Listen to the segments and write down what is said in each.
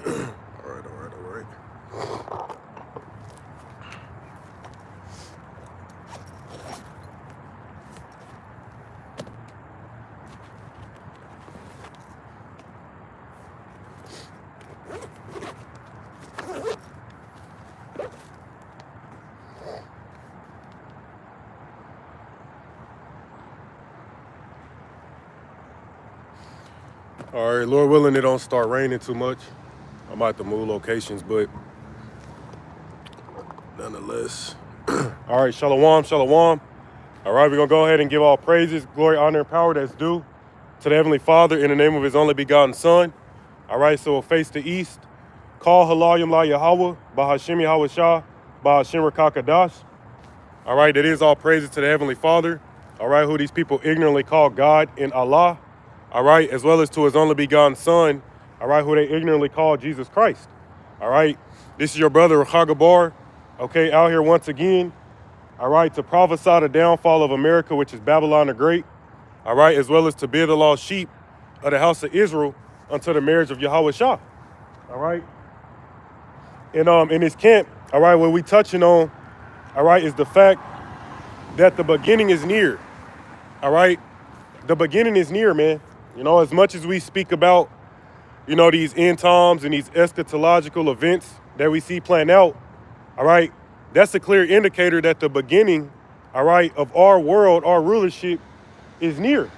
All right. All right, Lord willing, it don't start raining too much. I might have to move locations, but nonetheless. All right, shalom, shalom. All right, we're going to go ahead and give all praises, glory, honor, and power that's due to the Heavenly Father in the name of His only begotten Son. All right, so we'll face the east. Call Halayim La Yahweh, Bahashim Yahweh Shah, Bahashim Rakakadash. All right, that is all praises to the Heavenly Father. All right, who these people ignorantly call God in Allah. All right, as well as to His only begotten Son. All right, who they ignorantly call Jesus Christ. All right, this is your brother Chagabar. Okay, out here once again. All right, to prophesy the downfall of America, which is Babylon the Great. All right, as well as to bear the lost sheep of the house of Israel unto the marriage of Yahweh Shah. All right, and in this camp, all right, what we touching on, all right, is the fact that the beginning is near. All right, the beginning is near, man. You know, as much as we speak about, you know, these end times and these eschatological events that we see playing out, all right, that's a clear indicator that the beginning, all right, of our world, our rulership is near.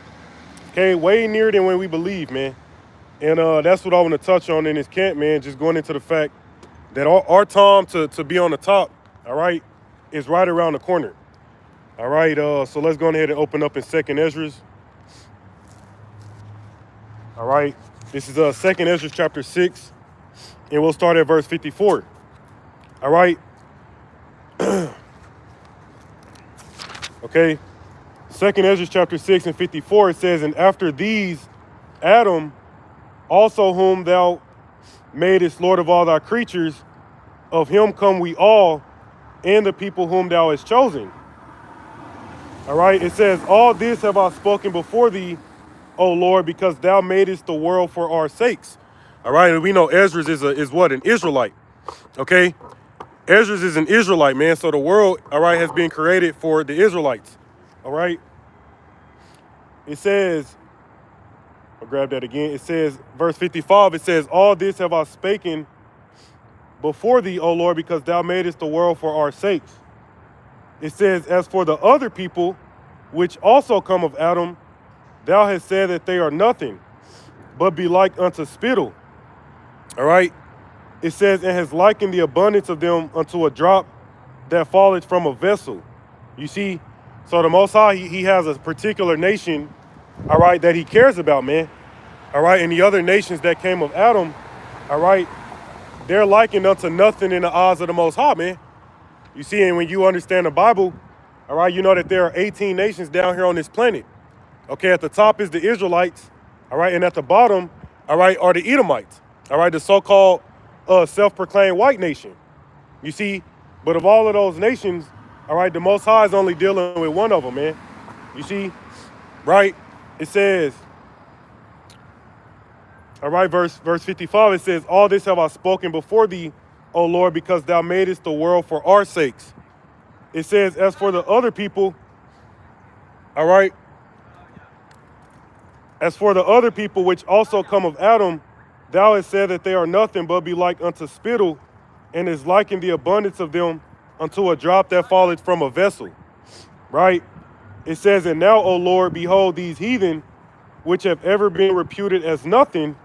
Okay, way nearer than when we believe, man. And that's what I want to touch on in this camp, man, just going into the fact that our time to be on the top, all right, is right around the corner. All right, so let's go ahead and open up in 2nd Esdras. All right, this is 2nd Esdras chapter 6, and we'll start at verse 54. All right. Okay. 2nd Esdras chapter 6 and 54, it says, and after these, Adam, also whom thou madest Lord of all thy creatures, of him come we all, and the people whom thou hast chosen. All right, it says, all this have I spoken before thee, O Lord, because thou madest the world for our sakes. All right, and we know Esdras is what? An Israelite. Okay, Esdras is an Israelite, man. So the world, all right, has been created for the Israelites. All right, it says, I'll grab that again. It says, verse 55, it says, all this have I spoken before thee, O Lord, because thou madest the world for our sakes. It says, as for the other people, which also come of Adam, thou hast said that they are nothing, but be like unto spittle. All right. It says, and has likened the abundance of them unto a drop that falleth from a vessel. You see, so the Most High, he has a particular nation, all right, that he cares about, man. All right, and the other nations that came of Adam, all right, they're likened unto nothing in the eyes of the Most High, man. You see, and when you understand the Bible, all right, you know that there are 18 nations down here on this planet. Okay, at the top is the Israelites, all right, and at the bottom, all right, are the Edomites, all right, the so-called self-proclaimed white nation. You see, but of all of those nations, all right, the Most High is only dealing with one of them, man. You see, right? It says, all right, verse 55, it says, all this have I spoken before thee, O Lord, because thou madest the world for our sakes. It says, as for the other people, all right, as for the other people which also come of Adam, thou hast said that they are nothing but be like unto spittle, and is likened the abundance of them unto a drop that falleth from a vessel. Right? It says, and now, O Lord, behold, these heathen, which have ever been reputed as nothing,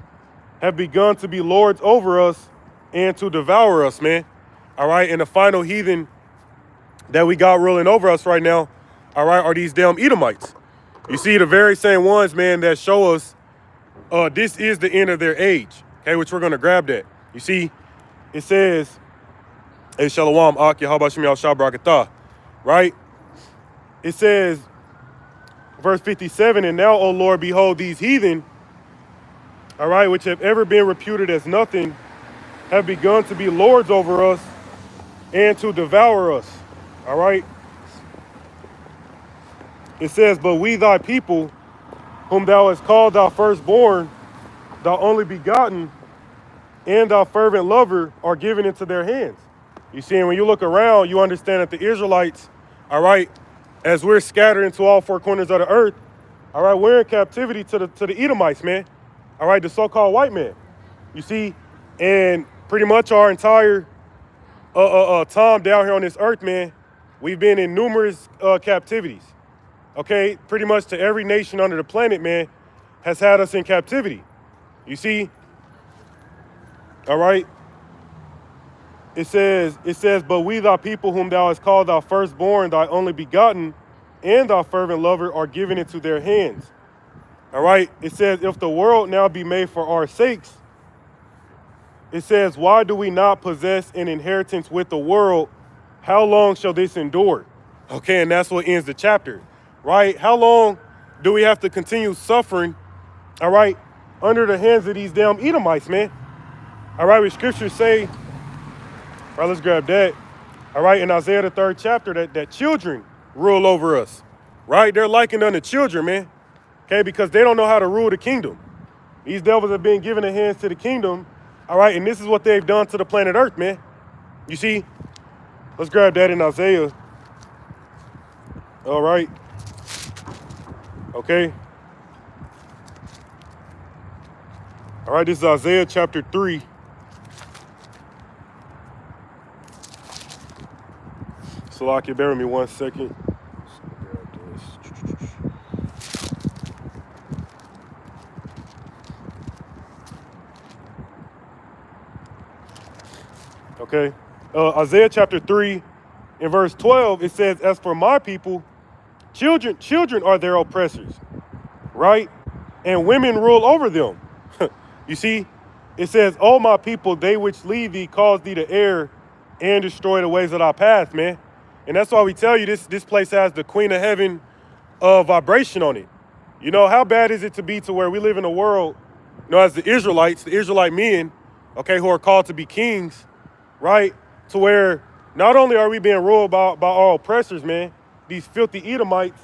have begun to be lords over us and to devour us, man. All right, and the final heathen that we got ruling over us right now, all right, are these damn Edomites. You see, the very same ones, man, that show us this is the end of their age, okay, which we're going to grab that. You see, it says, hey, Shalom, Ak, Yahabashim Yahshua Barakatah, right? It says, verse 57, and now, O Lord, behold, these heathen, all right, which have ever been reputed as nothing, have begun to be lords over us and to devour us, all right? It says, but we thy people, whom thou hast called thy firstborn, thou only begotten, and thy fervent lover are given into their hands. You see, and when you look around, you understand that the Israelites, all right, as we're scattered into all four corners of the earth, all right, we're in captivity to the Edomites, man. All right, the so-called white man. You see, and pretty much our entire time down here on this earth, man, we've been in numerous captivities. Okay, pretty much to every nation under the planet, man, has had us in captivity. You see, all right. It says, but we thy people whom thou hast called thy firstborn, thy only begotten, and thy fervent lover are given into their hands. All right. It says, if the world now be made for our sakes, it says, why do we not possess an inheritance with the world? How long shall this endure? Okay, and that's what ends the chapter, right? How long do we have to continue suffering, all right, under the hands of these damn Edomites, man? All right, what scriptures say, all right, let's grab that. All right, in Isaiah the 3rd chapter, that children rule over us, right? They're likened unto children, man, okay, because they don't know how to rule the kingdom. These devils have been given the hands to the kingdom, all right, and this is what they've done to the planet Earth, man. You see, let's grab that in Isaiah. All right, okay. All right, this is Isaiah chapter 3. Salakia, bear with me 1 second. Okay, Isaiah chapter 3, in verse 12, it says, as for my people, children are their oppressors, right? And women rule over them. You see, it says, oh, my people, they which lead thee cause thee to err and destroy the ways of thy path, man. And that's why we tell you this place has the Queen of Heaven vibration on it. You know, how bad is it to be to where we live in a world, you know, as the Israelite men, okay, who are called to be kings, right? To where not only are we being ruled by our oppressors, man, these filthy Edomites,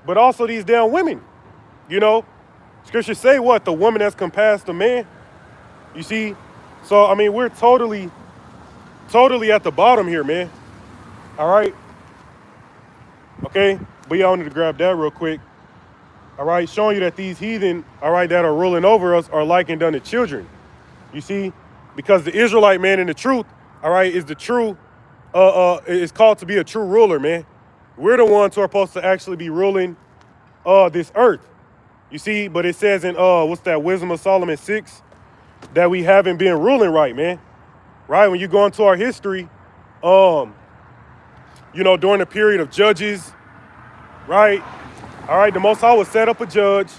but also these damn women. You know, scriptures say what? The woman has compassed the man. You see? So, I mean, we're totally at the bottom here, man. All right? Okay? But yeah, I wanted to grab that real quick. All right? Showing you that these heathen, all right, that are ruling over us are likened unto children. You see? Because the Israelite man in the truth, all right, is the true, is called to be a true ruler, man. We're the ones who are supposed to actually be ruling this earth. You see? But it says in, what's that, Wisdom of Solomon 6, that we haven't been ruling right, man. Right? When you go into our history, you know, during the period of judges, right? All right, the Most High would set up a judge,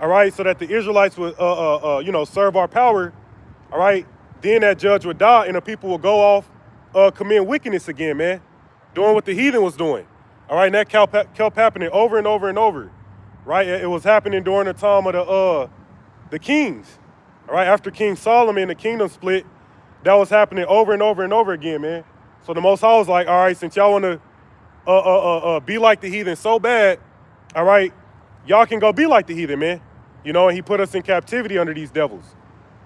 all right, so that the Israelites would, you know, serve our power, all right? Then that judge would die, and the people would go off, committing wickedness again, man, doing what the heathen was doing, all right? And that kept happening over and over and over, right? It was happening during the time of the kings, all right? After King Solomon, the kingdom split, that was happening over and over and over again, man. So the Most High was like, all right, since y'all want to be like the heathen so bad, all right, y'all can go be like the heathen, man. You know, and he put us in captivity under these devils.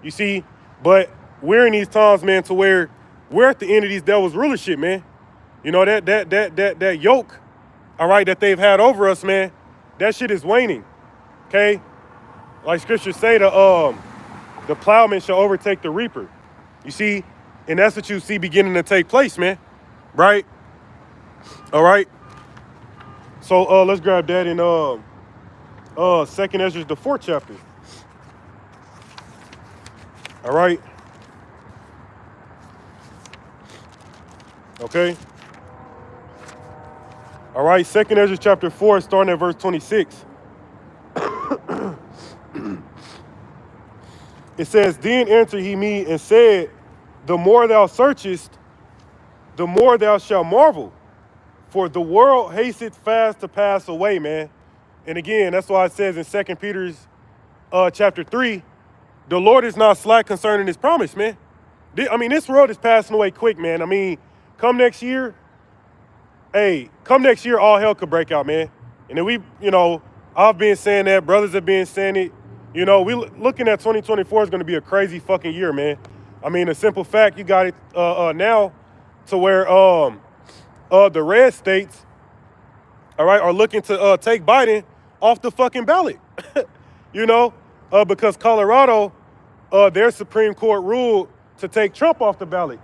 You see, but we're in these times, man, to where we're at the end of these devils' rulership, man. You know, that yoke, all right, that they've had over us, man, that shit is waning, okay? Like scriptures say, the plowman shall overtake the reaper. You see, and that's what you see beginning to take place, man, right? All right. So let's grab that in 2nd Ezra, the 4th chapter. All right. Okay. All right, 2nd Ezra chapter 4, starting at verse 26. It says, then answered he me and said, the more thou searchest, the more thou shalt marvel. For the world hasteth fast to pass away, man. And again, that's why it says in 2 Peter's chapter 3, the Lord is not slack concerning his promise, man. I mean, this world is passing away quick, man. I mean, come next year, all hell could break out, man. And then we, you know, I've been saying that, brothers have been saying it. You know, we looking at 2024 is going to be a crazy fucking year, man. I mean, a simple fact, you got it now to where the red states, all right, are looking to take Biden off the fucking ballot. You know, because Colorado, their Supreme Court ruled to take Trump off the ballot.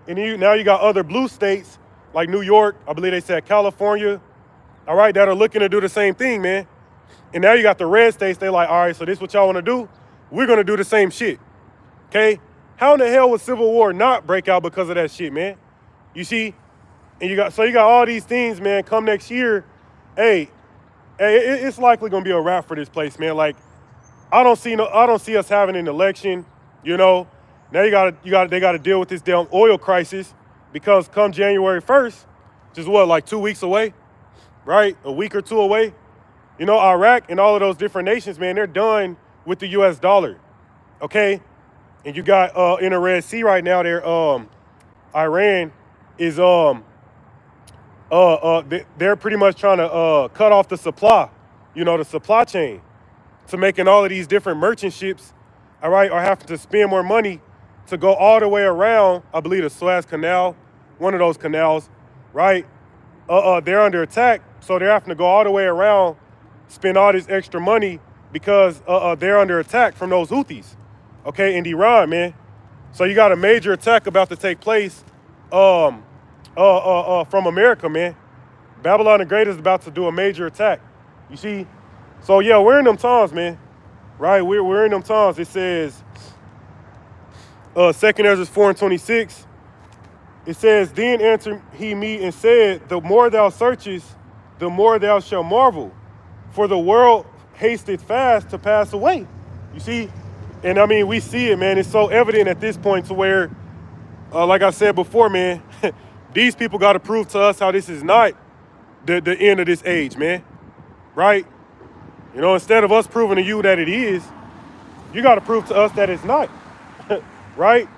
And now you got other blue states like New York, I believe they said California, all right, that are looking to do the same thing, man. And now you got the red states, they like, all right, so this what y'all want to do? We're going to do the same shit, okay? How in the hell would Civil War not break out because of that shit, man? You see? And you got all these things, man, come next year, hey, it's likely going to be a wrap for this place, man. Like, I don't see us having an election, you know. Now they got to deal with this damn oil crisis because come January 1st, which is what, like 2 weeks away, right? A week or two away. You know, Iraq and all of those different nations, man, they're done with the US dollar. Okay? And you got in the Red Sea right now there, Iran is they're pretty much trying to cut off the supply, you know, the supply chain, to making all of these different merchant ships, all right, are having to spend more money to go all the way around, I believe the Suez Canal, one of those canals, right? They're under attack, so they're having to go all the way around, spend all this extra money because they're under attack from those Houthis, okay, in Iran, man. So you got a major attack about to take place from America, man. Babylon the Great is about to do a major attack. You see? So yeah, we're in them times, man. Right? We're in them times. It says 2 Ezra 4:26. It says, then answered he me and said, the more thou searchest, the more thou shalt marvel. For the world hasteth fast to pass away. You see? And I mean, we see it, man. It's so evident at this point to where, like I said before, man, these people got to prove to us how this is not the end of this age, man. Right? You know, instead of us proving to you that it is, you got to prove to us that it's not. Right?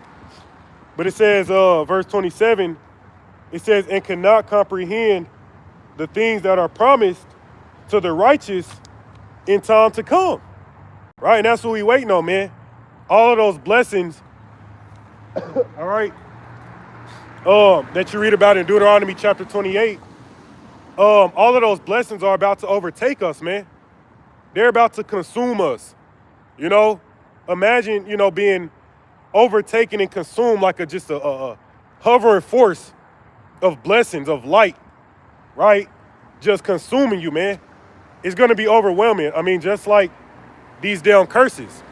But it says, verse 27, it says, and cannot comprehend the things that are promised to the righteous in time to come. Right? And that's what we waiting on, man. All of those blessings, all right, that you read about in Deuteronomy chapter 28, all of those blessings are about to overtake us, man. They're about to consume us. You know, imagine, you know, being overtaken and consumed like just a hovering force of blessings, of light, right? Just consuming you, man. It's going to be overwhelming. I mean, just like these damn curses,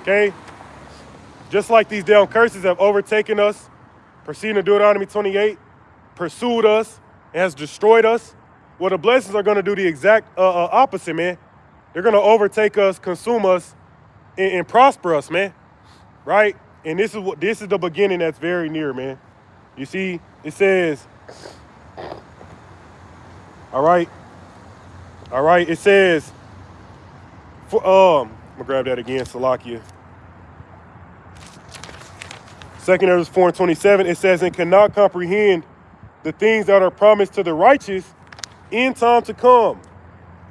okay? Just like these damn curses have overtaken us, proceeding to Deuteronomy 28, pursued us, and has destroyed us. Well, the blessings are going to do the exact opposite, man. They're going to overtake us, consume us, and prosper us, man. Right? And this is the beginning that's very near, man. You see, it says, all right, it says, I'm gonna grab that again, Salakia. 2 Ezra 4:27, it says, and cannot comprehend the things that are promised to the righteous in time to come.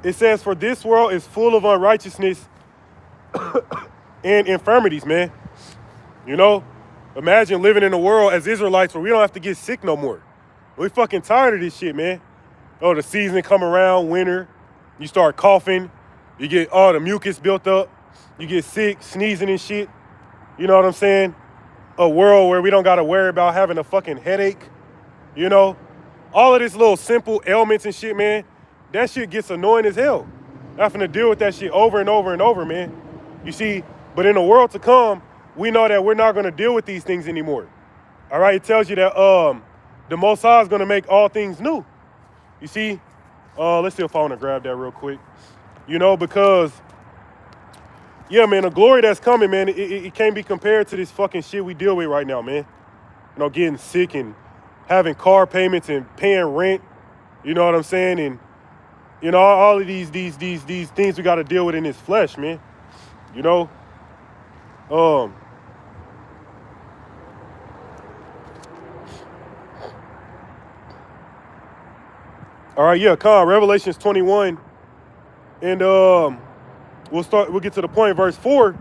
It says, for this world is full of unrighteousness and infirmities, man. You know, imagine living in a world as Israelites where we don't have to get sick no more. We fucking tired of this shit, man. Oh, the season come around, winter, you start coughing, you get all the mucus built up, you get sick, sneezing and shit. You know what I'm saying? A world where we don't got to worry about having a fucking headache, you know? All of this little simple ailments and shit, man, that shit gets annoying as hell. Having to deal with that shit over and over and over, man. You see, but in the world to come, we know that we're not going to deal with these things anymore. All right, it tells you that the Most High is going to make all things new. You see, let's see if I want to grab that real quick. You know, because, yeah, man, the glory that's coming, man, it can't be compared to this fucking shit we deal with right now, man. You know, getting sick and having car payments and paying rent. You know what I'm saying? And, you know, all of these things we got to deal with in this flesh, man. You know? All right, yeah, Revelations 21. And we'll get to the point, verse 4.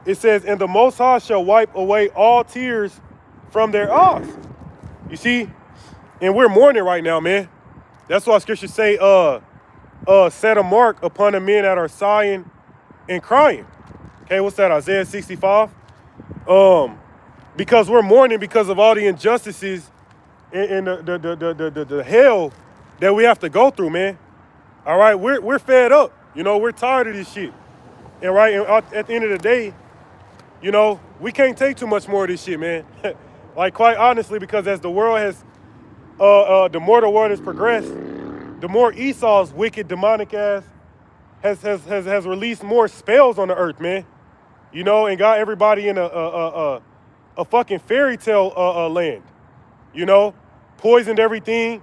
It says, and the Most High shall wipe away all tears from their eyes. You see? And we're mourning right now, man. That's why scriptures say, set a mark upon the men that are sighing and crying. Okay, what's that? Isaiah 65. Because we're mourning because of all the injustices and the hell that we have to go through, man. All right, we're fed up. You know, we're tired of this shit. And right, and at the end of the day, you know, we can't take too much more of this shit, man. Like, quite honestly, because as the world has, the more the world has progressed, the more Esau's wicked, demonic ass has released more spells on the earth, man. You know, and got everybody in a fucking fairy tale land. You know, poisoned everything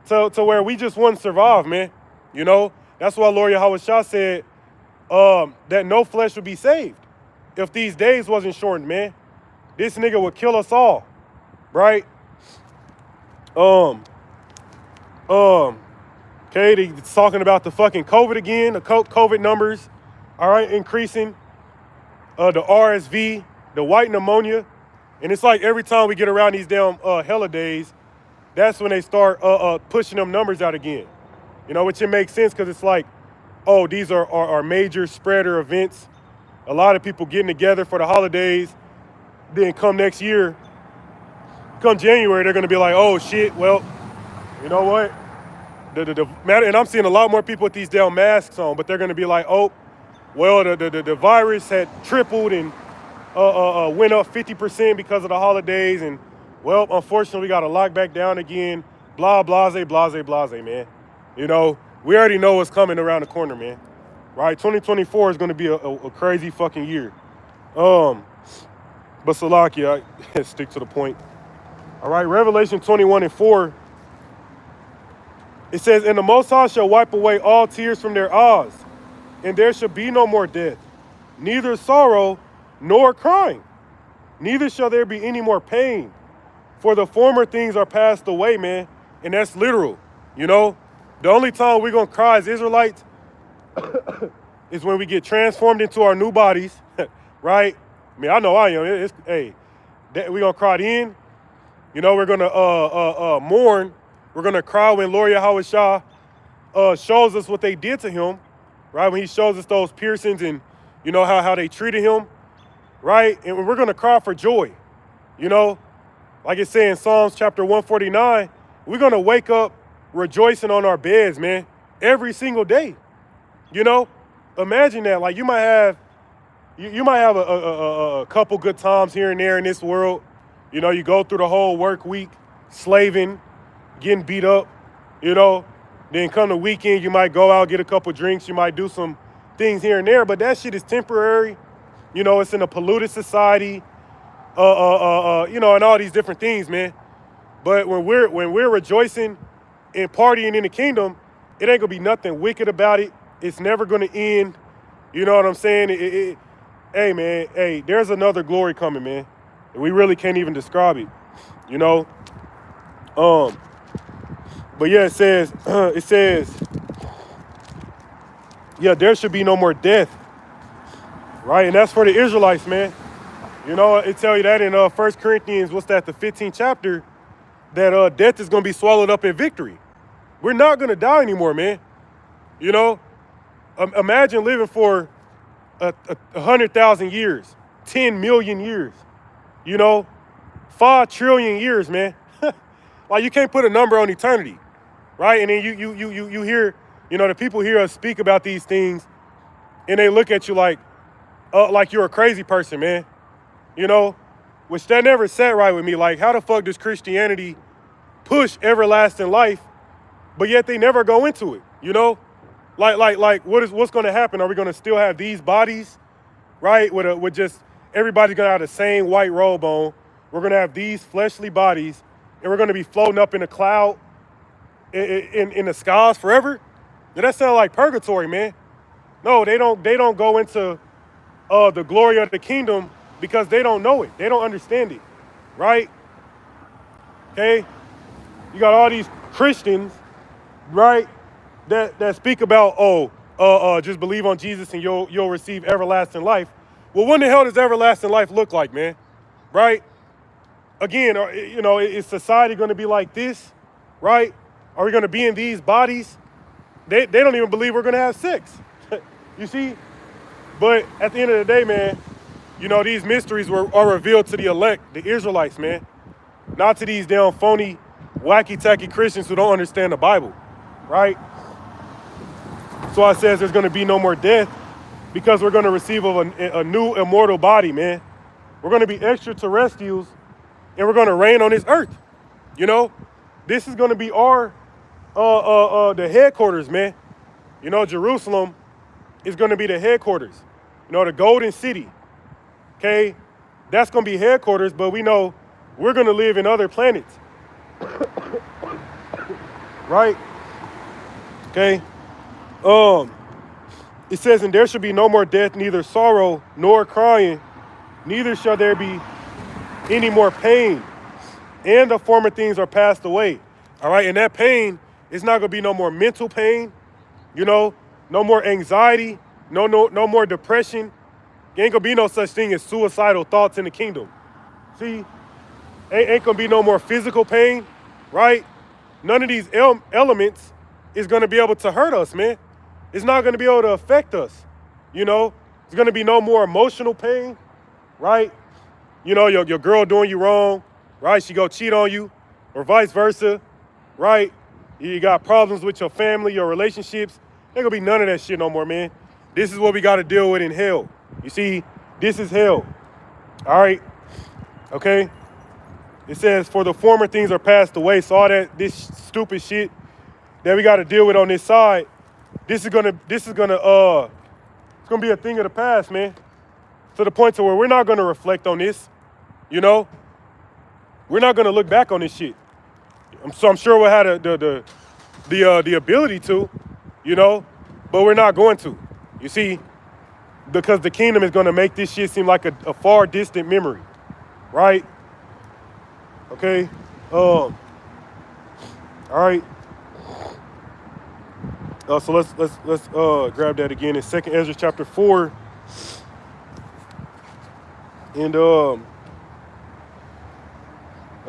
to where we just wouldn't survive, man. You know, that's why Lord Yahweh Shah said that no flesh would be saved if these days wasn't shortened, man. This nigga would kill us all, right? Okay, it's talking about the fucking COVID again, the COVID numbers, all right, increasing. The RSV, the white pneumonia. And it's like every time we get around these damn holidays, that's when they start pushing them numbers out again. You know, which it makes sense because it's like, oh, these are major spreader events. A lot of people getting together for the holidays. Then come next year, come January, they're going to be like, oh, shit, well, you know what? And I'm seeing a lot more people with these damn masks on, but they're going to be like, oh, well, the virus had tripled and went up 50% because of the holidays. And, well, unfortunately, we got to lock back down again. Blah, blase, blase, blase, man. You know, we already know what's coming around the corner, man. Right? 2024 is going to be a crazy fucking year. But Salakia, I stick to the point. All right, Revelation 21:4. It says, and the Most High shall wipe away all tears from their eyes, and there shall be no more death, neither sorrow nor crying, neither shall there be any more pain, for the former things are passed away, man. And that's literal, you know. The only time we're going to cry as Israelites is when we get transformed into our new bodies, right? I mean, I know I am. Hey, we're going to cry then. You know, we're going to mourn. We're going to cry when Lord Yahweh Shah shows us what they did to him, right? When he shows us those piercings and, you know, how they treated him, right? And we're going to cry for joy, you know? Like it says in Psalms chapter 149, we're going to wake up rejoicing on our beds, man, every single day, you know? Imagine that. Like, you might have a couple good times here and there in this world. You know, you go through the whole work week, slaving, getting beat up, you know. Then come the weekend, you might go out, get a couple drinks. You might do some things here and there, but that shit is temporary. You know, it's in a polluted society, you know, and all these different things, man. But when we're rejoicing and partying in the kingdom, it ain't gonna be nothing wicked about it. It's never gonna end. You know what I'm saying? Hey, man, hey, there's another glory coming, man. And we really can't even describe it, you know? But yeah, it says, yeah, there should be no more death, right? And that's for the Israelites, man. You know, it tell you that in 1 Corinthians, what's that, the 15th chapter, that death is going to be swallowed up in victory. We're not going to die anymore, man. You know, imagine living for 100,000 years, 10 million years, you know, 5 trillion years, man. Like, you can't put a number on eternity, right? And then you hear, you know, the people hear us speak about these things, and they look at you like you're a crazy person, man. You know, which that never sat right with me. Like, how the fuck does Christianity push everlasting life, but yet they never go into it, you know? Like what's going to happen? Are we going to still have these bodies, right? With just everybody's going to have the same white robe on. We're going to have these fleshly bodies, and we're going to be floating up in a cloud in the skies forever. Now, that sounds like purgatory, man. No, they don't go into the glory of the kingdom because they don't know it. They don't understand it, right? Okay, you got all these Christians, right? That speak about, just believe on Jesus and you'll receive everlasting life. Well, what the hell does everlasting life look like, man? Right? Again, you know, is society going to be like this? Right? Are we going to be in these bodies? They don't even believe we're going to have sex. You see? But at the end of the day, man, you know, these mysteries are revealed to the elect, the Israelites, man. Not to these damn phony, wacky-tacky Christians who don't understand the Bible. Right? So it says there's going to be no more death because we're going to receive a new immortal body, man. We're going to be extraterrestrials and we're going to reign on this earth. You know, this is going to be our, the headquarters, man. You know, Jerusalem is going to be the headquarters. You know, the golden city. Okay, that's going to be headquarters, but we know we're going to live in other planets. Right? Okay. It says, and there shall be no more death, neither sorrow nor crying, neither shall there be any more pain. And the former things are passed away. All right, and that pain is not going to be no more mental pain, you know, no more anxiety, no more depression. There ain't going to be no such thing as suicidal thoughts in the kingdom. See, ain't going to be no more physical pain, right? None of these elements is going to be able to hurt us, man. It's not going to be able to affect us, you know. There's going to be no more emotional pain, right? You know, your girl doing you wrong, right? She go cheat on you, or vice versa, right? You got problems with your family, your relationships. Ain't gonna be none of that shit no more, man. This is what we got to deal with in hell. You see, this is hell. All right, okay. It says, "For the former things are passed away." So all this stupid shit that we got to deal with on this side, it's gonna be a thing of the past, man. To the point to where we're not gonna reflect on this, you know. We're not gonna look back on this shit. I'm sure we'll have the ability to, you know, but we're not going to. You see, because the kingdom is gonna make this shit seem like a far distant memory, right? Okay. All right. So let's grab that again in 2nd Ezra chapter 4. And I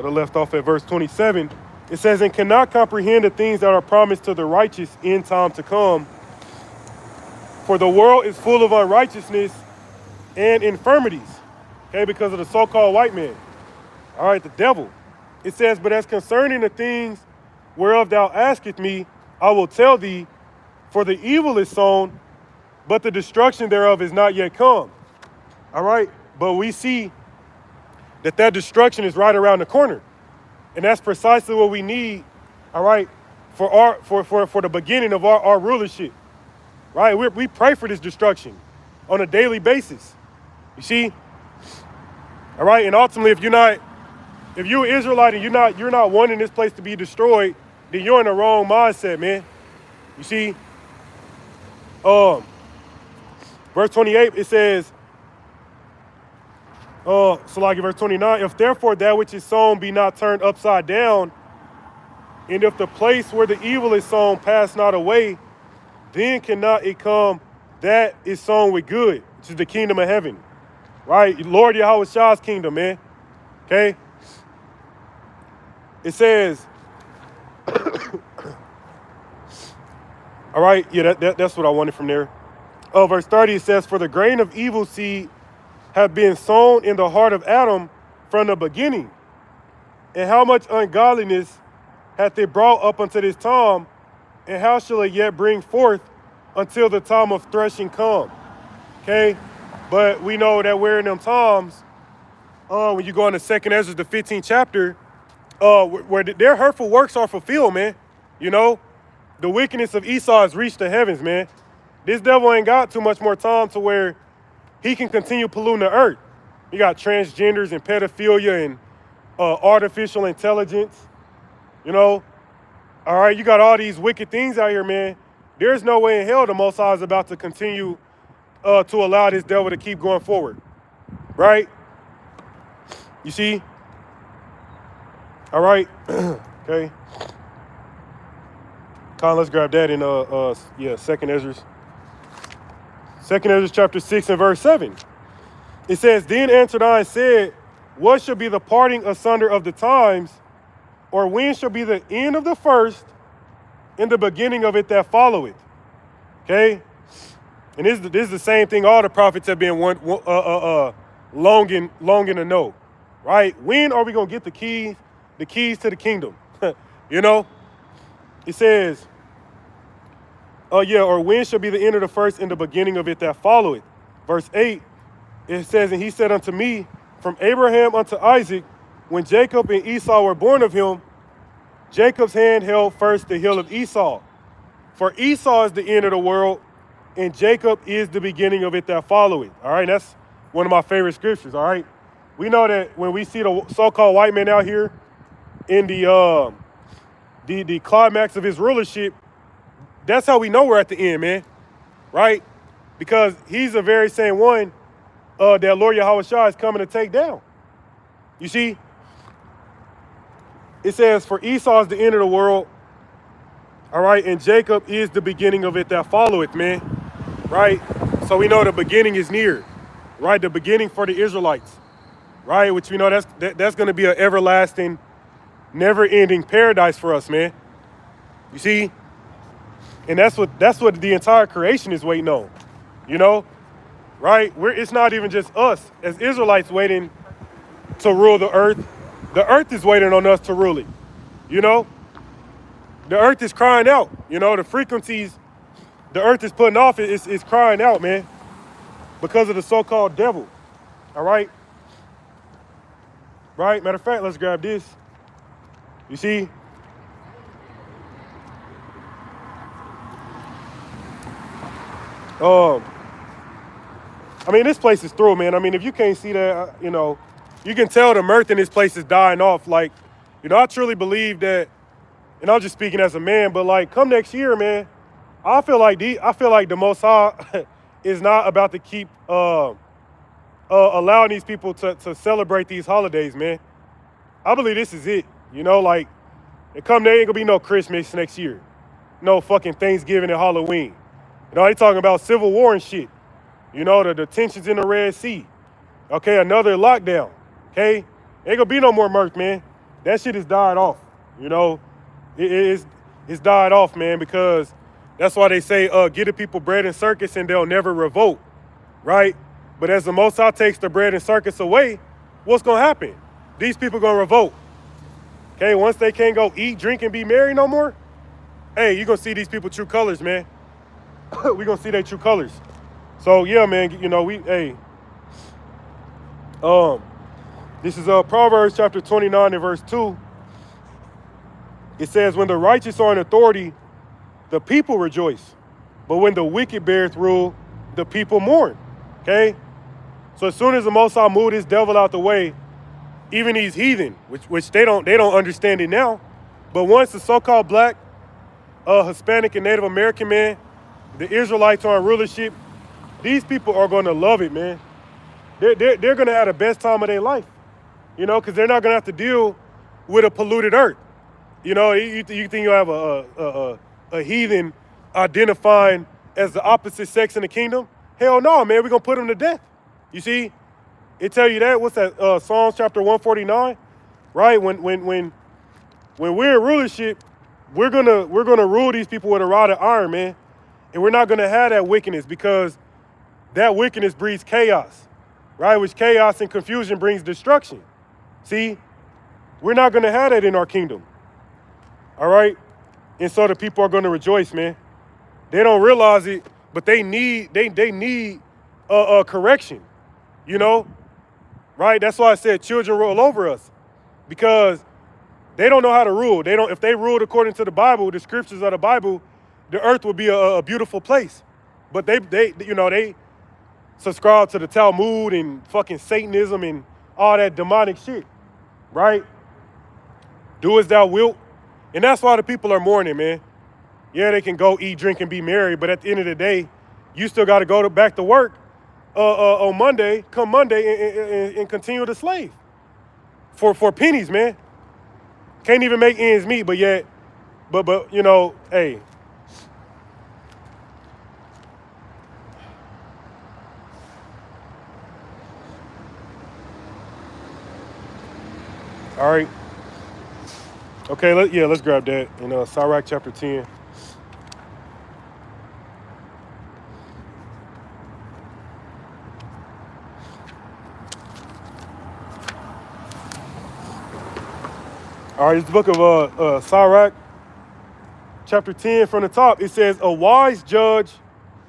left off at verse 27. It says, "And cannot comprehend the things that are promised to the righteous in time to come. For the world is full of unrighteousness and infirmities." Okay, because of the so-called white man. All right, the devil. It says, "But as concerning the things whereof thou askest me, I will tell thee, for the evil is sown, but the destruction thereof is not yet come." All right, but we see that destruction is right around the corner. And that's precisely what we need, all right, for the beginning of our rulership. Right? We pray for this destruction on a daily basis. You see? All right, and ultimately if you're an Israelite and you're not wanting this place to be destroyed, then you're in the wrong mindset, man. You see? Verse 28, it says, so like in verse 29, "If therefore that which is sown be not turned upside down, and if the place where the evil is sown pass not away, then cannot it come that is sown with good," which is the kingdom of heaven. Right? Lord Yahweh Shah's kingdom, man. Okay? It says, all right, yeah, that's what I wanted from there. Verse 30, it says, "For the grain of evil seed have been sown in the heart of Adam from the beginning. And how much ungodliness hath it brought up unto this time, and how shall it yet bring forth until the time of threshing come?" Okay, but we know that we're in them times, when you go into 2nd Ezra, the 15th chapter, where their hurtful works are fulfilled, man. You know, the wickedness of Esau has reached the heavens, man. This devil ain't got too much more time to where he can continue polluting the earth. You got transgenders and pedophilia and artificial intelligence, you know. All right, you got all these wicked things out here, man. There's no way in hell the Most High is about to continue to allow this devil to keep going forward, right? You see? All right, okay. Colin, let's grab that in 2nd Ezra. 2nd Ezra chapter 6 and verse 7. It says, then answered I and said, what shall be the parting asunder of the times, or when shall be the end of the first and the beginning of it that followeth? Okay? And this is the same thing all the prophets have been longing to know, right? When are we going to get the keys to the kingdom? You know? It says, or when shall be the end of the first and the beginning of it that followeth? Verse 8, it says, and he said unto me, from Abraham unto Isaac, when Jacob and Esau were born of him, Jacob's hand held first the heel of Esau. For Esau is the end of the world, and Jacob is the beginning of it that followeth. All right, that's one of my favorite scriptures, all right? We know that when we see the so-called white man out here in the climax of his rulership, that's how we know we're at the end, man, right? Because he's the very same one that Lord Yahushua is coming to take down. You see, it says, for Esau is the end of the world, all right, and Jacob is the beginning of it that followeth, man, right? So we know the beginning is near, right? The beginning for the Israelites, right? Which we know that's going to be an everlasting, never-ending paradise for us, man. You see, and that's what the entire creation is waiting on, you know, right? It's not even just us as Israelites waiting to rule the earth. The earth is waiting on us to rule it, you know. The earth is crying out, you know, the frequencies the earth is putting off is crying out, man, because of the so-called devil, all right? Right, matter of fact, let's grab this. You see? I mean, this place is through, man. I mean, if you can't see that, you know, you can tell the mirth in this place is dying off. Like, you know, I truly believe that, and I'm just speaking as a man, but like, come next year, man, I feel like the Most High is not about to keep allowing these people to celebrate these holidays, man. I believe this is it. You know, like, and come there ain't gonna be no Christmas next year, no fucking Thanksgiving and Halloween. You know, they talking about civil war and shit. You know, the tensions in the Red Sea. Okay, another lockdown. Okay, ain't gonna be no more mirth, man. That shit has died off. You know, it's died off, man, because that's why they say, give the people bread and circus and they'll never revolt, right? But as the Most High takes the bread and circus away, what's gonna happen? These people gonna revolt. Okay, once they can't go eat, drink, and be merry no more, hey, you gonna see these people true colors, man. We gonna see their true colors. So yeah, man, you know, this is Proverbs chapter 29 and verse 2. It says, when the righteous are in authority, the people rejoice. But when the wicked beareth rule, the people mourn. Okay? So as soon as the Most High moved his devil out the way, even these heathen, which they don't understand it now, but once the so-called black, Hispanic, and Native American man, the Israelites are in rulership, these people are going to love it, man. They're going to have the best time of their life, you know, because they're not going to have to deal with a polluted earth. You know, you think you'll have a heathen identifying as the opposite sex in the kingdom? Hell no, man, we're going to put them to death. You see, it tell you that, what's that, Psalms chapter 149, right? When we're in rulership, we're gonna rule these people with a rod of iron, man. And we're not gonna have that wickedness, because that wickedness breeds chaos, right? Which chaos and confusion brings destruction. See, we're not gonna have that in our kingdom. All right? And so the people are gonna rejoice, man. They don't realize it, but they need a correction, you know? Right? That's why I said children rule over us, because they don't know how to rule. If they ruled according to the Bible, the scriptures of the Bible, the earth would be a beautiful place. But they subscribe to the Talmud and fucking Satanism and all that demonic shit, right? Do as thou wilt. And that's why the people are mourning, man. Yeah, they can go eat, drink, and be merry, but at the end of the day, you still got to go back to work on Monday, come Monday, and continue to slave for pennies, man. Can't even make ends meet, but you know, hey. All right. Okay, let's grab that in Sirach chapter 10. All right, it's the book of Sirach chapter 10 from the top. It says, a wise judge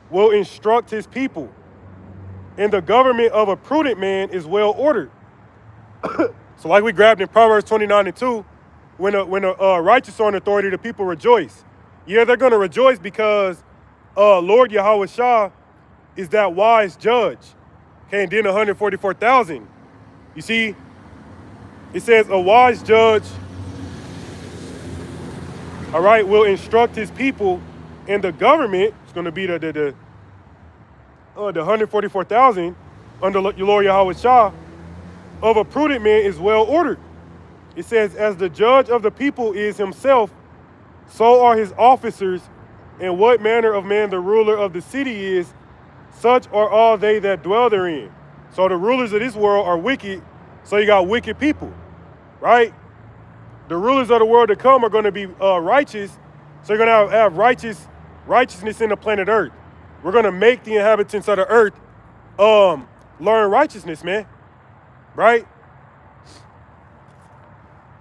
will instruct his people, and the government of a prudent man is well ordered. So like we grabbed in Proverbs 29:2, when a righteous are in authority, the people rejoice. Yeah, they're going to rejoice because Lord Yahweh Shah is that wise judge. Okay, and then 144,000. You see, it says a wise judge, all right, will instruct his people, and the government is going to be the 144,000 under Lord Yahweh Shah of a prudent man is well ordered. It says, as the judge of the people is himself, so are his officers, and what manner of man the ruler of the city is, such are all they that dwell therein. So the rulers of this world are wicked, so you got wicked people, right? The rulers of the world to come are going to be righteous, so you're going to have righteousness in the planet Earth. We're going to make the inhabitants of the earth learn righteousness, man. Right?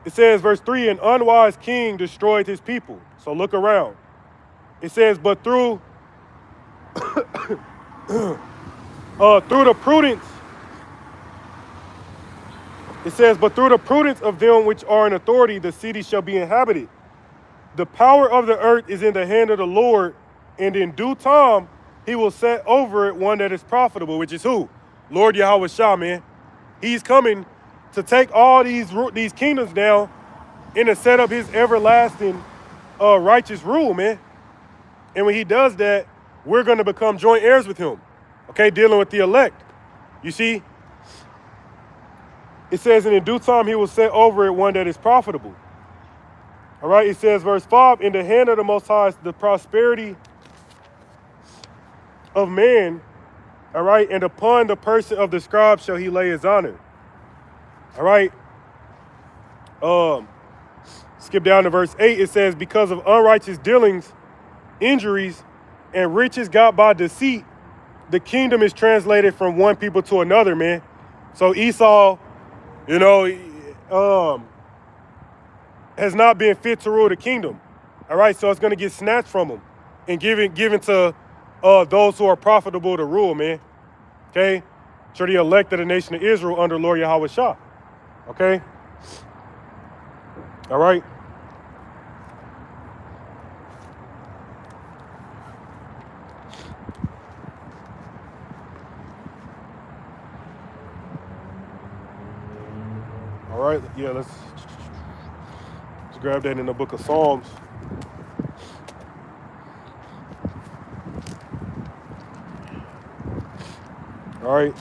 It says, verse 3, an unwise king destroyed his people. So look around. It says, but through the prudence, it says, but through the prudence of them which are in authority, the city shall be inhabited. The power of the earth is in the hand of the Lord, and in due time he will set over it one that is profitable, which is who? Lord Yahweh Shah, man. He's coming to take all these kingdoms down and to set up his everlasting righteous rule, man. And when he does that, we're going to become joint heirs with him. Okay, dealing with the elect. You see? It says, and in due time he will set over it one that is profitable. All right, it says, verse 5, in the hand of the Most High is the prosperity of man, all right, and upon the person of the scribe shall he lay his honor. All right. Skip down to verse 8. It says, because of unrighteous dealings, injuries, and riches got by deceit, the kingdom is translated from one people to another, man. So Esau, has not been fit to rule the kingdom. All right, so it's going to get snatched from him and given to those who are profitable to rule, man. Okay? So the elect of the nation of Israel under Lord Yahweh Shah. Okay? All right? All right, yeah, let's grab that in the book of Psalms. All right.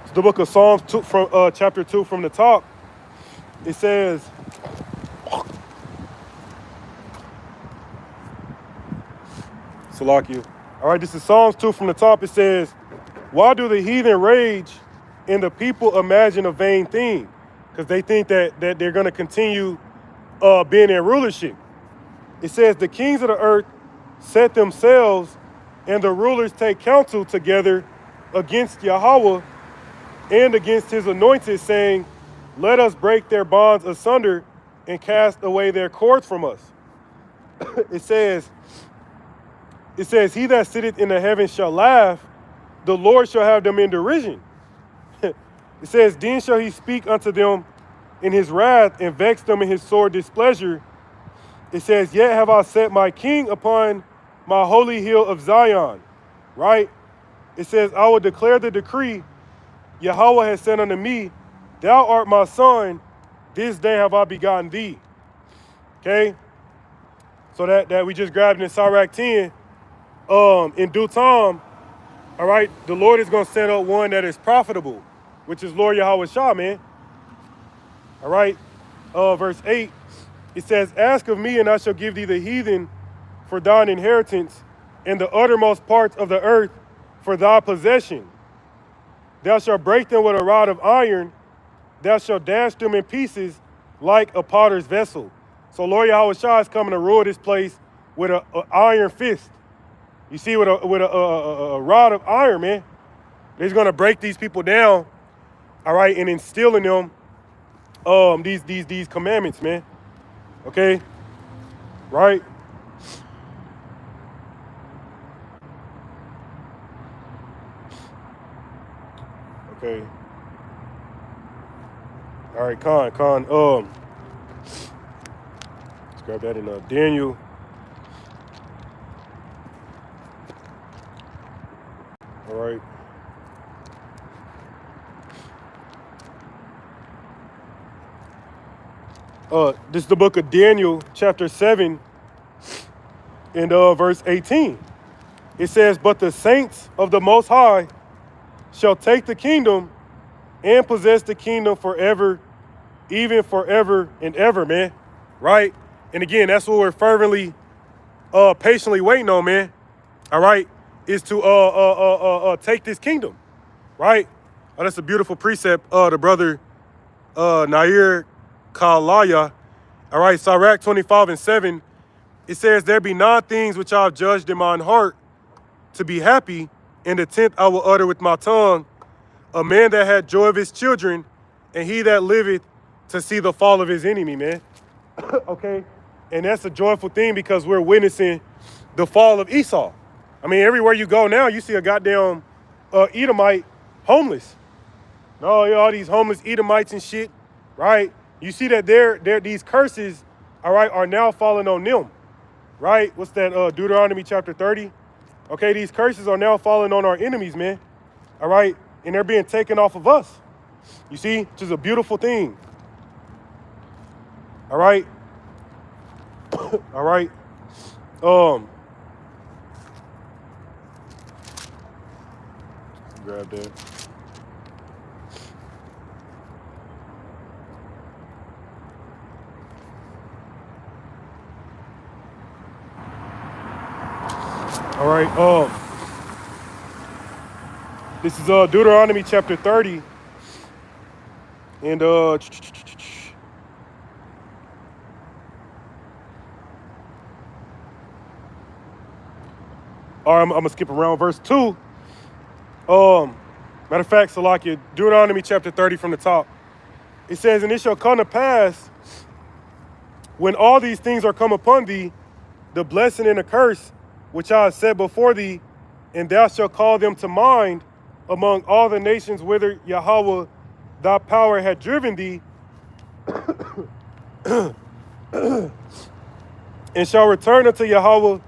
It's the book of Psalms from chapter 2 from the top. It says, Salakia. All right, this is Psalms 2 from the top. It says, why do the heathen rage and the people imagine a vain thing? Because they think that they're going to continue being in rulership. It says, the kings of the earth set themselves, and the rulers take counsel together against Yahweh and against his anointed, saying, let us break their bonds asunder and cast away their cords from us. It says, he that sitteth in the heavens shall laugh, the Lord shall have them in derision. It says, then shall he speak unto them in his wrath and vex them in his sore displeasure. It says, yet have I set my king upon my holy hill of Zion. Right? It says, I will declare the decree. Yahweh has said unto me, thou art my son, this day have I begotten thee. Okay? So that we just grabbed in Sirach 10. In due time, all right, the Lord is going to set up one that is profitable, which is Lord Yahweh Shah, man. All right, verse 8, it says, ask of me, and I shall give thee the heathen for thine inheritance, and the uttermost parts of the earth for thy possession. Thou shalt break them with a rod of iron. Thou shalt dash them in pieces like a potter's vessel. So Lord Yahweh Shah is coming to rule this place with an iron fist. You see, with a rod of iron, man. He's going to break these people down, all right, and instill in them these commandments, man. Okay, right? Okay. All right, Con. Let's grab that in Daniel. All right. This is the book of Daniel, chapter 7, and verse 18. It says, "But the saints of the Most High shall take the kingdom and possess the kingdom forever, even forever and ever," man. Right? And again, that's what we're fervently, patiently waiting on, man. All right, is to take this kingdom, right? Oh, that's a beautiful precept. The brother Nair Kalaya. All right, Sirach 25:7. It says, "There be 9 things which I have judged in mine heart to be happy, and the 10th I will utter with my tongue. A man that had joy of his children, and he that liveth to see the fall of his enemy," man. Okay, and that's a joyful thing because we're witnessing the fall of Esau. I mean, everywhere you go now, you see a goddamn Edomite homeless. No, all these homeless Edomites and shit, right? You see that these curses, all right, are now falling on them, right? What's that? Deuteronomy chapter 30. Okay, these curses are now falling on our enemies, man. All right, and they're being taken off of us. You see, which is a beautiful thing. All right. All right. Grab that. All right. This is Deuteronomy chapter 30, and all right, I'm gonna skip around verse 2. Matter of fact, Salakia, Deuteronomy chapter 30 from the top. It says, "And it shall come to pass, when all these things are come upon thee, the blessing and the curse which I have set before thee, and thou shalt call them to mind among all the nations whither Yahweh thy power had driven thee, and shall return unto Yahweh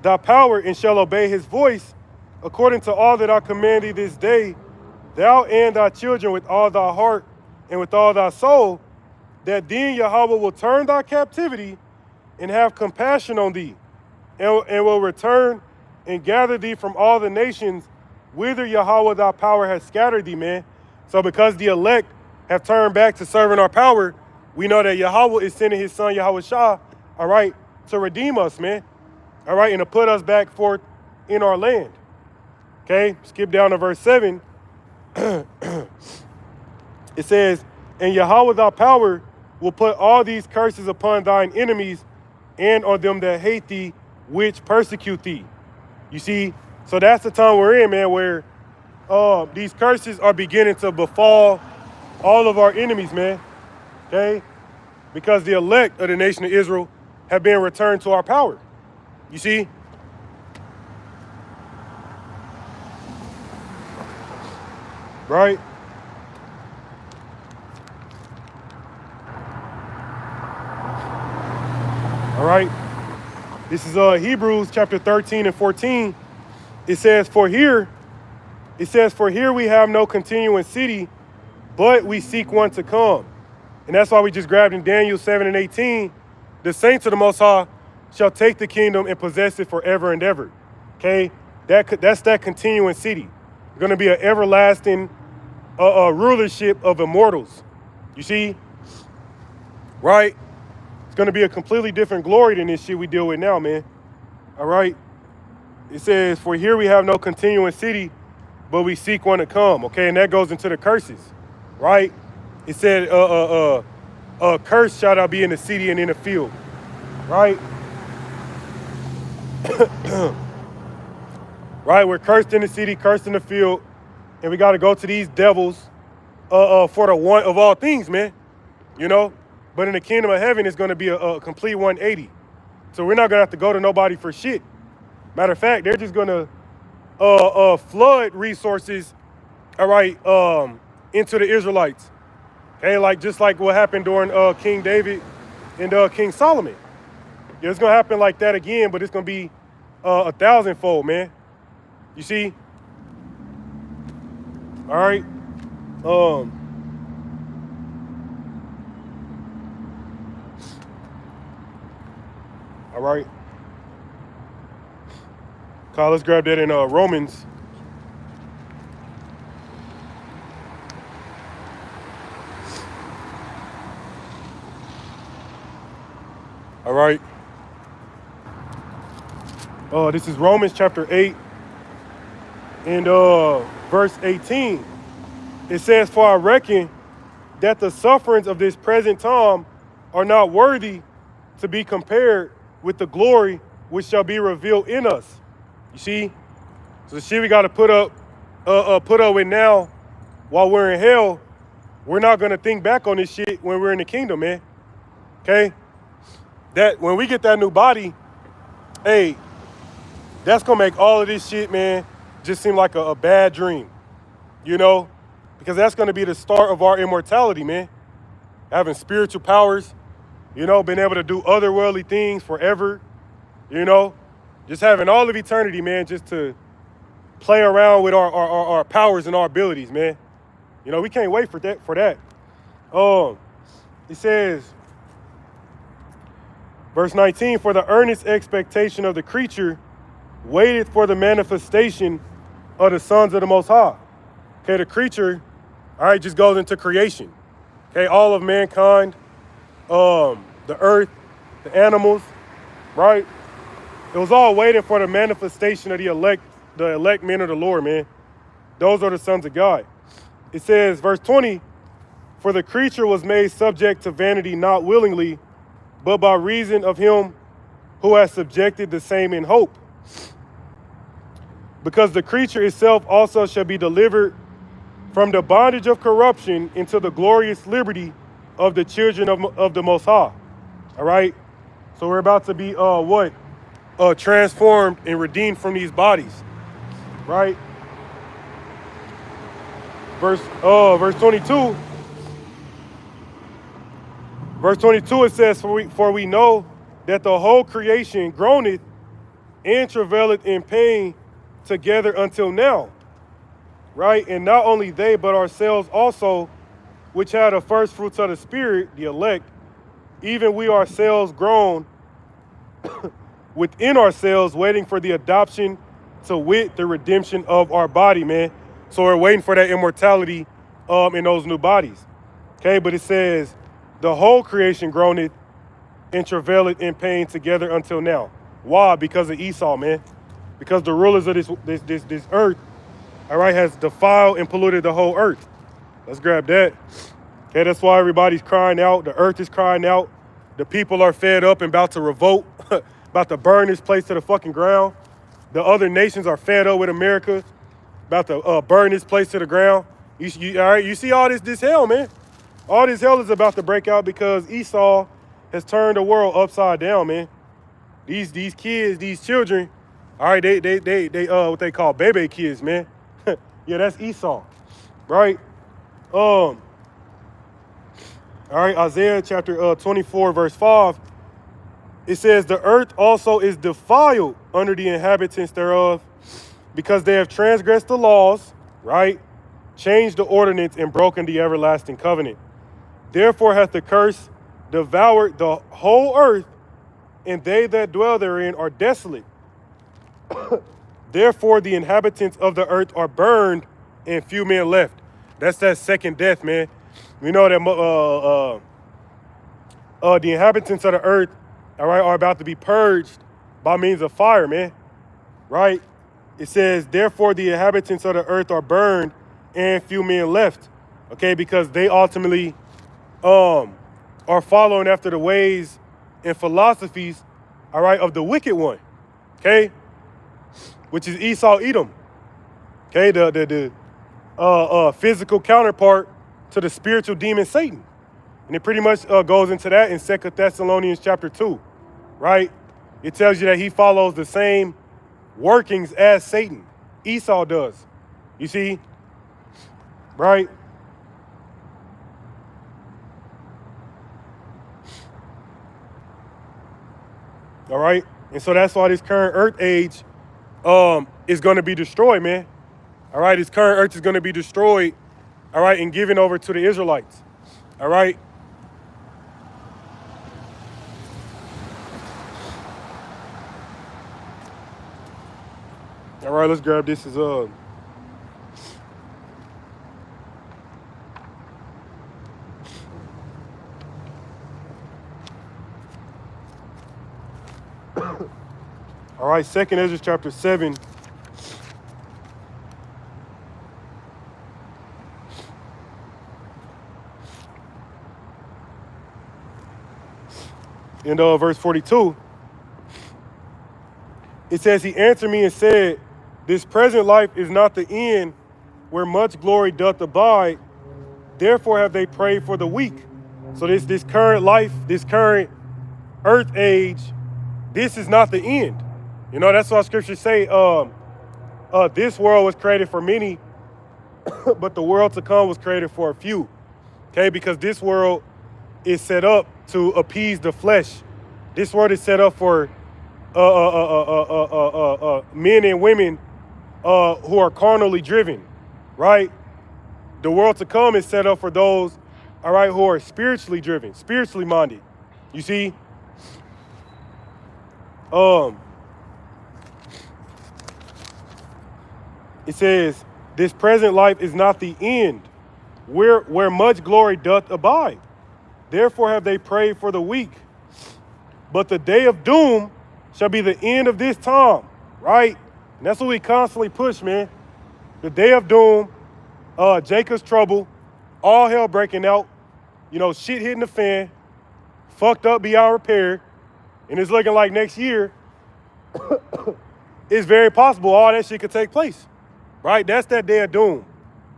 thy power, and shall obey his voice, according to all that I command thee this day, thou and thy children with all thy heart and with all thy soul, that then Yahweh will turn thy captivity and have compassion on thee, and will return and gather thee from all the nations whither Yahweh thy power has scattered thee," man. So because the elect have turned back to serving our power, we know that Yahweh is sending his son Yahweh Shah, all right, to redeem us, man. All right, and to put us back forth in our land. Okay, skip down to verse 7. It says, "And Yahweh thy power will put all these curses upon thine enemies and on them that hate thee, which persecute thee." You see, so that's the time we're in, man, where these curses are beginning to befall all of our enemies, man. Okay, because the elect of the nation of Israel have been returned to our power. You see? Right? All right. This is Hebrews chapter 13 and 14. It says, for here we have no continuing city, but we seek one to come. And that's why we just grabbed in Daniel 7 and 18, the saints of the Most High shall take the kingdom and possess it forever and ever. Okay? That's that continuing city. It's going to be an everlasting rulership of immortals. You see? Right? It's going to be a completely different glory than this shit we deal with now, man. All right? It says, for here we have no continuing city, but we seek one to come. Okay, and that goes into the curses, right? It said, curse shall thou be in the city and in the field, right? Right, we're cursed in the city, cursed in the field, and we got to go to these devils for the one of all things, man. You know, but in the kingdom of heaven, it's going to be a complete 180. So we're not going to have to go to nobody for shit. Matter of fact, they're just going to flood resources, all right, into the Israelites. Okay, like just like what happened during King David and King Solomon. Yeah, it's going to happen like that again, but it's going to be 1,000-fold, man. You see? All right. All right. Kyle, let's grab that in Romans. All right. This is Romans chapter 8 and verse 18. It says, "For I reckon that the sufferings of this present time are not worthy to be compared with the glory which shall be revealed in us." You see? So the shit we got to put up with now while we're in hell, we're not going to think back on this shit when we're in the kingdom, man. Okay? That when we get that new body, hey, that's going to make all of this shit, man, just seem like a bad dream. You know? Because that's going to be the start of our immortality, man. Having spiritual powers, you know, being able to do otherworldly things forever, you know, just having all of eternity, man, just to play around with our powers and our abilities, man. You know, we can't wait for that. It says, verse 19, "For the earnest expectation of the creature waited for the manifestation of the sons of the Most High." Okay, the creature, all right, just goes into creation. Okay, all of mankind, the earth, the animals, right? It was all waiting for the manifestation of the elect men of the Lord, man. Those are the sons of God. It says, verse 20, "For the creature was made subject to vanity not willingly, but by reason of him who has subjected the same in hope. Because the creature itself also shall be delivered from the bondage of corruption into the glorious liberty of the children of the Most High." All right? So we're about to be, transformed and redeemed from these bodies, right? Verse 22. Verse 22, it says, For we know that the whole creation groaneth and travaileth in pain together until now. Right? And not only they, but ourselves also, which had the first fruits of the Spirit, the elect, even we ourselves groan within ourselves, waiting for the adoption, to wit, the redemption of our body, man. So we're waiting for that immortality in those new bodies. Okay, but it says, the whole creation groaneth and travaileth in pain together until now. Why? Because of Esau, man. Because the rulers of this earth, all right, has defiled and polluted the whole earth. Let's grab that. Okay, that's why everybody's crying out. The earth is crying out. The people are fed up and about to revolt, about to burn this place to the fucking ground. The other nations are fed up with America, about to burn this place to the ground. All right, you see all this hell, man. All this hell is about to break out because Esau has turned the world upside down, man. These kids, these children, all right, they what they call baby kids, man. Yeah, that's Esau, right? All right, Isaiah chapter 24, verse 5. It says, the earth also is defiled under the inhabitants thereof, because they have transgressed the laws, right? Changed the ordinance and broken the everlasting covenant. Therefore hath the curse devoured the whole earth, and they that dwell therein are desolate. Therefore the inhabitants of the earth are burned, and few men left. That's that second death, man. We know that the inhabitants of the earth, all right, are about to be purged by means of fire, man. Right? It says, therefore the inhabitants of the earth are burned and few men left. Okay, because they ultimately are following after the ways and philosophies, all right, of the wicked one. Okay, which is Esau Edom. Okay, the physical counterpart to the spiritual demon Satan. And it pretty much goes into that in 2 Thessalonians chapter 2, right? It tells you that he follows the same workings as Satan. Esau does. You see? Right? All right? And so that's why this current earth age is going to be destroyed, man. All right? This current earth is going to be destroyed, all right, and given over to the Israelites. All right? All right, let's grab this as All right, 2nd Ezra chapter 7. In verse 42, it says, he answered me and said, this present life is not the end where much glory doth abide. Therefore have they prayed for the weak. So this current life, this current earth age, this is not the end. You know, that's why scriptures say this world was created for many, but the world to come was created for a few. Okay, because this world is set up to appease the flesh. This world is set up for men and women who are carnally driven, right? The world to come is set up for those, all right, who are spiritually driven, spiritually minded. You see? It says, this present life is not the end, where much glory doth abide. Therefore have they prayed for the weak. But the day of doom shall be the end of this time, right? And that's what we constantly push, man. The day of doom, Jacob's trouble, all hell breaking out, you know, shit hitting the fan, fucked up beyond repair, and it's looking like next year, it's very possible all that shit could take place, right? That's that day of doom.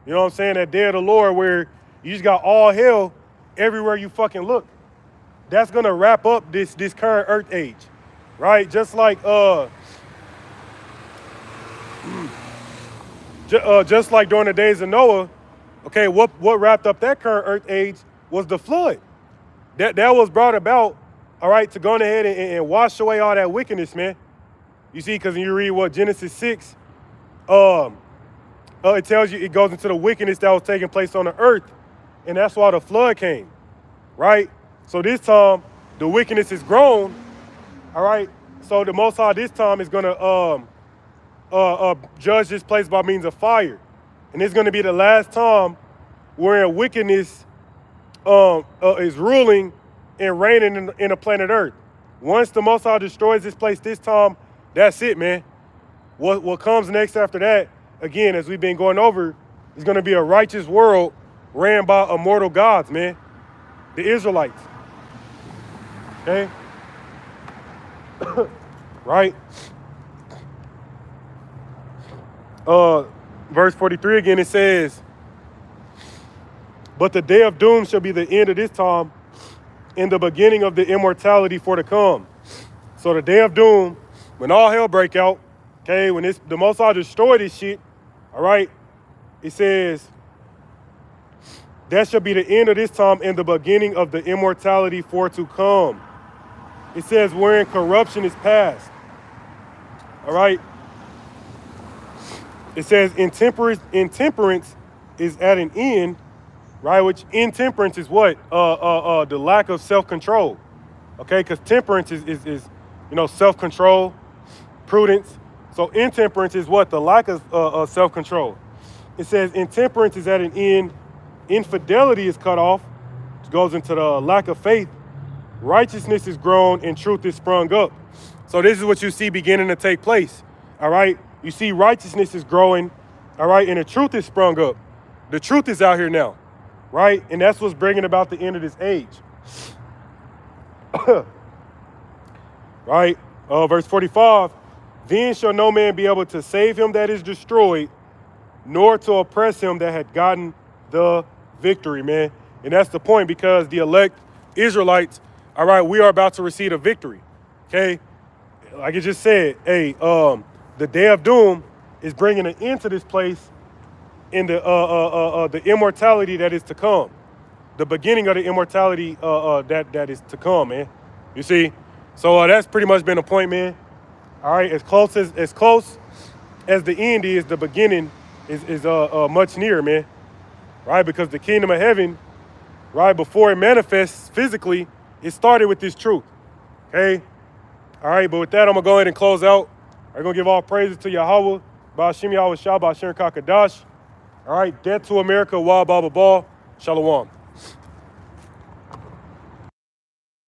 You know what I'm saying? That day of the Lord where you just got all hell everywhere you fucking look. That's gonna wrap up this current earth age, right? Just like just like during the days of Noah, okay, what wrapped up that current earth age was the flood. That was brought about, all right, to go ahead and wash away all that wickedness, man. You see, because when you read what Genesis 6, it tells you, it goes into the wickedness that was taking place on the earth, and that's why the flood came, right? So this time, the wickedness is grown, all right? So the Most High this time is going to judge this place by means of fire. And it's going to be the last time where wickedness is ruling and reigning in the planet Earth. Once the Most High destroys this place this time, that's it, man. What comes next after that, again, as we've been going over, is going to be a righteous world ran by immortal gods, man. The Israelites. Okay? Right? Verse 43 again, it says, but the day of doom shall be the end of this time and the beginning of the immortality for to come. So the day of doom, when all hell break out, okay, when the Most High destroy this shit, all right, it says, that shall be the end of this time and the beginning of the immortality for to come. It says, wherein corruption is past. All right. It says, intemperance is at an end, right? Which intemperance is what? The lack of self-control. Okay, because temperance is you know, self-control, prudence. So intemperance is what? The lack of self-control. It says, intemperance is at an end. Infidelity is cut off, which goes into the lack of faith. Righteousness is grown and truth is sprung up. So this is what you see beginning to take place, all right? You see righteousness is growing, all right, and the truth is sprung up. The truth is out here now, right? And that's what's bringing about the end of this age. Right? Verse 45, then shall no man be able to save him that is destroyed, nor to oppress him that had gotten the victory, man. And that's the point, because the elect Israelites, all right, we are about to receive a victory, okay? Like it just said, hey, the day of doom is bringing an end to this place in the immortality that is to come, the beginning of the immortality that is to come, man. You see, so that's pretty much been the point, man. All right, as close as the end is, the beginning is much nearer, man. Right, because the kingdom of heaven, right, before it manifests physically, it started with this truth. Okay. All right, but with that, I'm gonna go ahead and close out. I'm gonna give all praises to Yahweh, Ba'ashim Yahweh Shah, Ba'ashem Kakadash. All right, death to America, Wa Baba Ba, Shalom.